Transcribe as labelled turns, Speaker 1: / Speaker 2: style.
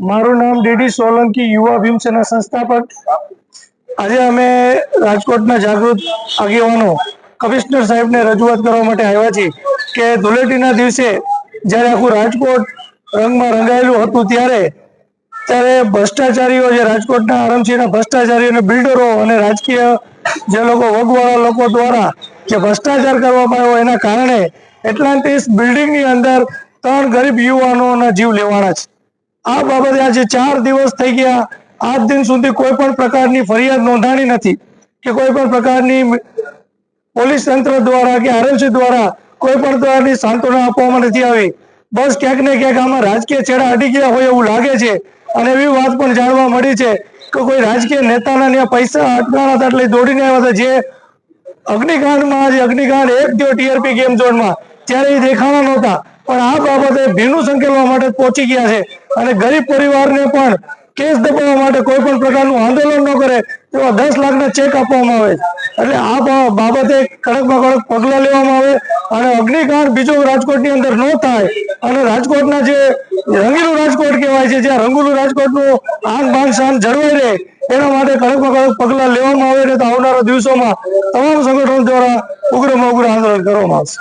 Speaker 1: મારું નામ ડીડી સોલંકી, યુવા ભીમસેના સંસ્થાપક। આજે અમે રાજકોટના જાગૃત આગેવાનો કમિશનર સાહેબને રજૂઆત કરવા માટે આવ્યા છીએ કે ધૂળેટીના દિવસે જ્યારે આખું રાજકોટ રંગમાં રંગાયેલું હતું ત્યારે ભ્રષ્ટાચારીઓ, જે રાજકોટના આરમસીના ભ્રષ્ટાચારીઓ અને બિલ્ડરો અને રાજકીય જે લોકો વગવાળા લોકો દ્વારા જે ભ્રષ્ટાચાર કરવામાં આવ્યો એના કારણે એટલાન્ટિસ બિલ્ડિંગની અંદર 3 ગરીબ યુવાનોના જીવ લેવાના છે। આ બાબતે આજે 4 દિવસ થઈ ગયા, આજ દિન સુધી કોઈ પણ પ્રકારની ફરિયાદ નોંધાણી નથી કે કોઈ પણ પ્રકારની પોલીસ તંત્ર દ્વારા કે આરએમસી દ્વારા કોઈ પણ પ્રકારની સાંત્વના આપવામાં નથી આવી। બસ ક્યાંક ને ક્યાંક આમાં રાજકીય છેડા અડી ગયા હોય એવું લાગે છે। અને એવી વાત પણ જાણવા મળી છે કે કોઈ રાજકીય નેતાના ત્યાં પૈસા અટકાણા હતા એટલે દોડીને આવ્યા હતા। જે અગ્નિકાંડમાં, જે અગ્નિકાંડ એક થયો ટીઆરપી ગેમ ઝોનમાં, ત્યારે એ દેખાણા નહોતા, પણ આ બાબતે ભીનું સંકેલવા માટે પહોંચી ગયા છે અને ગરીબ પરિવારને પણ કેસ દબાવવા માટે કોઈ પણ પ્રકારનું આંદોલન ન કરે એવા 10 લાખના ચેક આપવામાં આવે। એટલે આ બાબતે કડકમાં કડક પગલાં લેવામાં આવે અને અગ્નિકાંડ બીજો રાજકોટની અંદર ન થાય અને રાજકોટના જે રંગીલું રાજકોટ કહેવાય છે, જ્યાં રંગીલું રાજકોટનું આન બાન શાન જળવાઈ રહે એના માટે કડકમાં કડક પગલાં લેવામાં આવે ને તો આવનારા દિવસોમાં તમામ સંગઠનો દ્વારા ઉગ્રમાં ઉગ્ર આંદોલન કરવામાં આવશે।